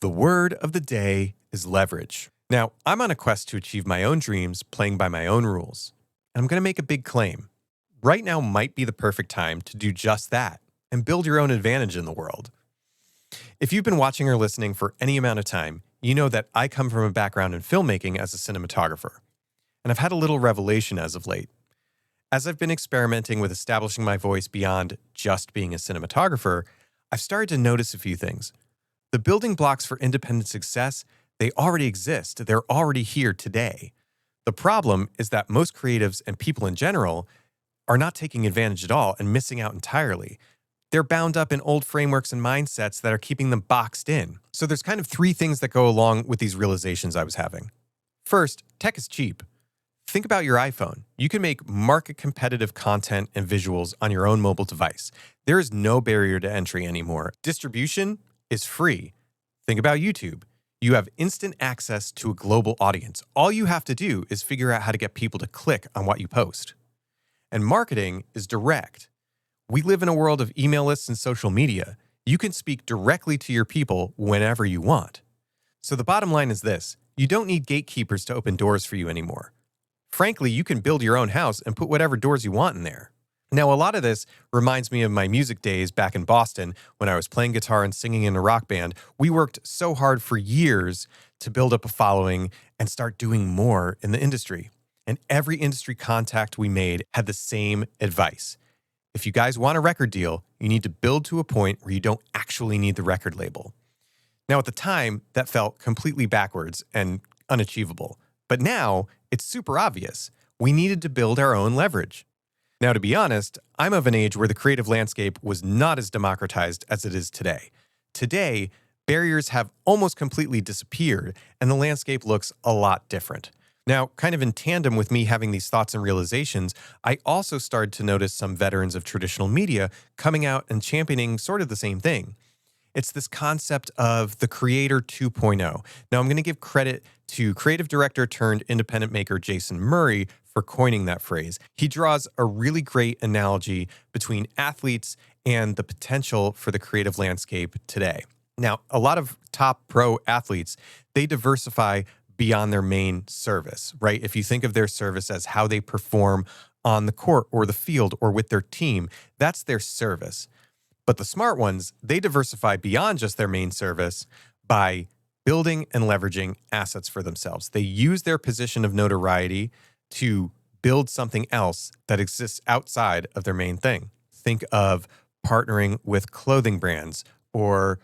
The word of the day is leverage. Now, I'm on a quest to achieve my own dreams, playing by my own rules. And I'm going to make a big claim. Right now might be the perfect time to do just that and build your own advantage in the world. If you've been watching or listening for any amount of time, you know that I come from a background in filmmaking as a cinematographer. And I've had a little revelation as of late. As I've been experimenting with establishing my voice beyond just being a cinematographer, I've started to notice a few things. The building blocks for independent success, they already exist. They're already here today. The problem is that most creatives and people in general are not taking advantage at all and missing out entirely. They're bound up in old frameworks and mindsets that are keeping them boxed in. So there's kind of three things that go along with these realizations I was having. First, tech is cheap. Think about your iPhone. You can make market competitive content and visuals on your own mobile device. There is no barrier to entry anymore. Distribution is free. Think about YouTube. You have instant access to a global audience. All you have to do is figure out how to get people to click on what you post. And marketing is direct. We live in a world of email lists and social media. You can speak directly to your people whenever you want. So the bottom line is this: you don't need gatekeepers to open doors for you anymore. Frankly, you can build your own house and put whatever doors you want in there. Now, a lot of this reminds me of my music days back in Boston when I was playing guitar and singing in a rock band. We worked so hard for years to build up a following and start doing more in the industry. And every industry contact we made had the same advice. If you guys want a record deal, you need to build to a point where you don't actually need the record label. Now, at the time, that felt completely backwards and unachievable. But now, it's super obvious. We needed to build our own leverage. Now, to be honest, I'm of an age where the creative landscape was not as democratized as it is today. Today, barriers have almost completely disappeared, and the landscape looks a lot different. Now, kind of in tandem with me having these thoughts and realizations, I also started to notice some veterans of traditional media coming out and championing sort of the same thing. It's this concept of the Creator 2.0. Now, I'm going to give credit to creative director turned independent maker Jason Murray for coining that phrase. He draws a really great analogy between athletes and the potential for the creative landscape today. Now, a lot of top pro athletes, they diversify beyond their main service, right? If you think of their service as how they perform on the court or the field or with their team, that's their service. But the smart ones, they diversify beyond just their main service by building and leveraging assets for themselves. They use their position of notoriety to build something else that exists outside of their main thing. Think of partnering with clothing brands or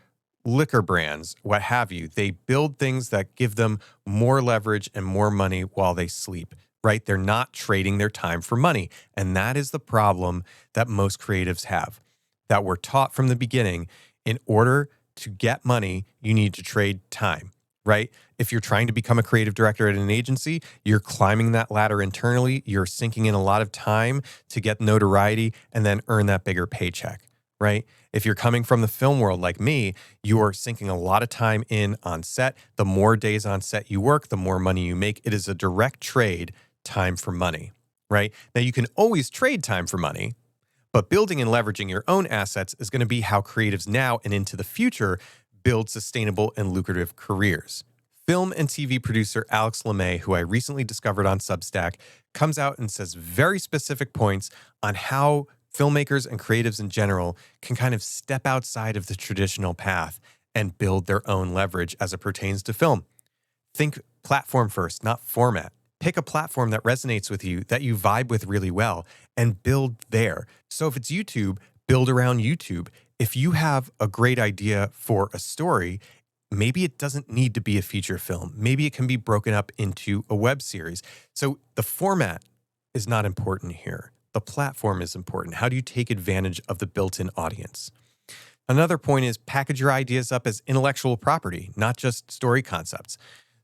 liquor brands, what have you. They build things that give them more leverage and more money while they sleep, right? They're not trading their time for money. And that is the problem that most creatives have, that we're taught from the beginning. In order to get money, you need to trade time, right? If you're trying to become a creative director at an agency, you're climbing that ladder internally. You're sinking in a lot of time to get notoriety and then earn that bigger paycheck, right? If you're coming from the film world like me, you're sinking a lot of time in on set. The more days on set you work, the more money you make. It is a direct trade, time for money, right? Now, you can always trade time for money, but building and leveraging your own assets is going to be how creatives now and into the future build sustainable and lucrative careers. Film and TV producer Alex LeMay, who I recently discovered on Substack, comes out and says very specific points on how filmmakers and creatives in general can kind of step outside of the traditional path and build their own leverage as it pertains to film. Think platform first, not format. Pick a platform that resonates with you, that you vibe with really well, and build there. So if it's YouTube, build around YouTube. If you have a great idea for a story, maybe it doesn't need to be a feature film. Maybe it can be broken up into a web series. So the format is not important here. The platform is important. How do you take advantage of the built-in audience? Another point is package your ideas up as intellectual property, not just story concepts.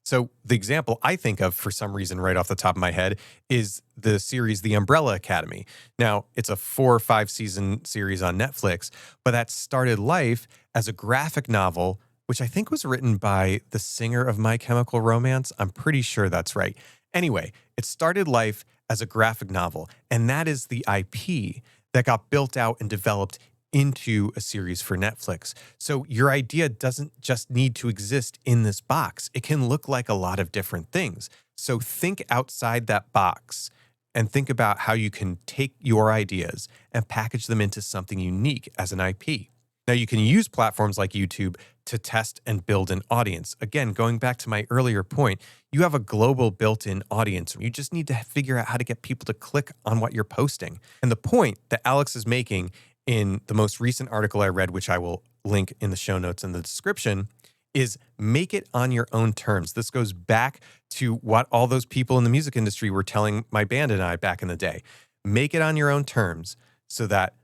So the example I think of for some reason right off the top of my head is the series The Umbrella Academy. Now, it's a 4 or 5 season series on Netflix, but that started life as a graphic novel, which I think was written by the singer of My Chemical Romance. I'm pretty sure that's right. Anyway, it started life as a graphic novel, and that is the IP that got built out and developed into a series for Netflix. So your idea doesn't just need to exist in this box. It can look like a lot of different things. So think outside that box and think about how you can take your ideas and package them into something unique as an IP. Now, you can use platforms like YouTube to test and build an audience. Again, going back to my earlier point, you have a global built-in audience. You just need to figure out how to get people to click on what you're posting. And the point that Alex is making in the most recent article I read, which I will link in the show notes in the description, is make it on your own terms. This goes back to what all those people in the music industry were telling my band and I back in the day. Make it on your own terms so that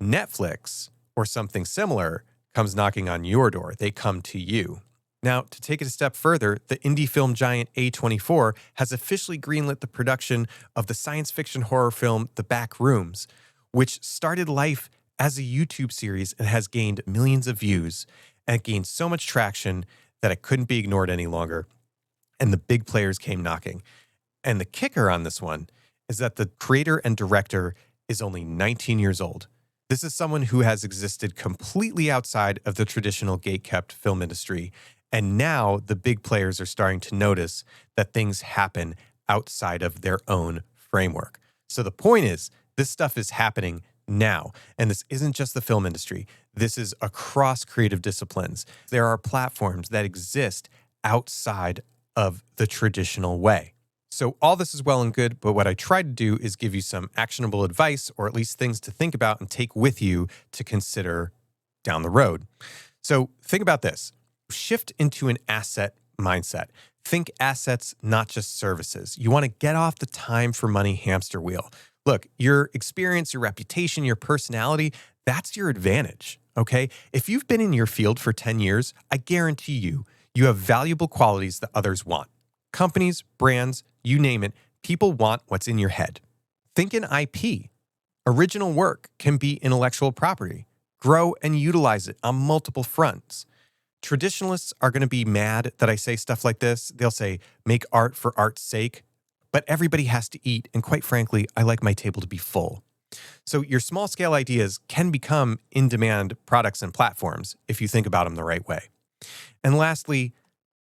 Netflix or something similar comes knocking on your door. They come to you. Now, to take it a step further, the indie film giant A24 has officially greenlit the production of the science fiction horror film The Back Rooms, which started life as a YouTube series and has gained millions of views and gained so much traction that it couldn't be ignored any longer. And the big players came knocking. And the kicker on this one is that the creator and director is only 19 years old. This is someone who has existed completely outside of the traditional gatekept film industry. And now the big players are starting to notice that things happen outside of their own framework. So the point is, this stuff is happening now. And this isn't just the film industry. This is across creative disciplines. There are platforms that exist outside of the traditional way. So all this is well and good, but what I try to do is give you some actionable advice, or at least things to think about and take with you to consider down the road. So think about this. Shift into an asset mindset. Think assets, not just services. You want to get off the time for money hamster wheel. Look, your experience, your reputation, your personality, that's your advantage, okay? If you've been in your field for 10 years, I guarantee you have valuable qualities that others want. Companies, brands, you name it, people want what's in your head. Think in IP. Original work can be intellectual property. Grow and utilize it on multiple fronts. Traditionalists are going to be mad that I say stuff like this. They'll say, make art for art's sake. But everybody has to eat, and quite frankly, I like my table to be full. So your small-scale ideas can become in-demand products and platforms if you think about them the right way. And lastly,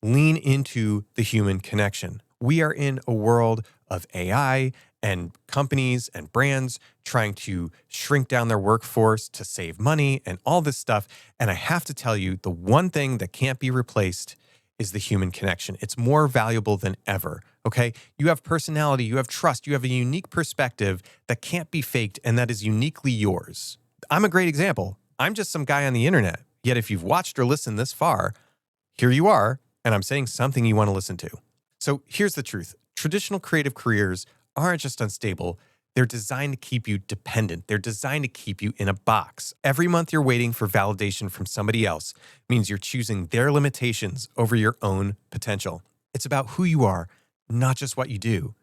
lean into the human connection. We are in a world of AI and companies and brands trying to shrink down their workforce to save money and all this stuff. And I have to tell you, the one thing that can't be replaced is the human connection. It's more valuable than ever, okay? You have personality, you have trust, you have a unique perspective that can't be faked and that is uniquely yours. I'm a great example. I'm just some guy on the internet. Yet if you've watched or listened this far, here you are, and I'm saying something you want to listen to. So here's the truth. Traditional creative careers aren't just unstable. They're designed to keep you dependent. They're designed to keep you in a box. Every month you're waiting for validation from somebody else means you're choosing their limitations over your own potential. It's about who you are, not just what you do.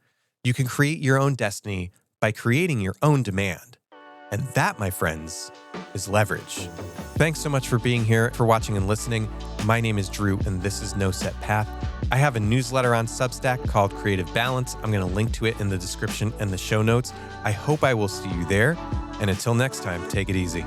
You can create your own destiny by creating your own demand. And that, my friends, is leverage. Thanks so much for being here, for watching and listening. My name is Drew, and this is No Set Path. I have a newsletter on Substack called Creative Balance. I'm going to link to it in the description and the show notes. I hope I will see you there. And until next time, take it easy.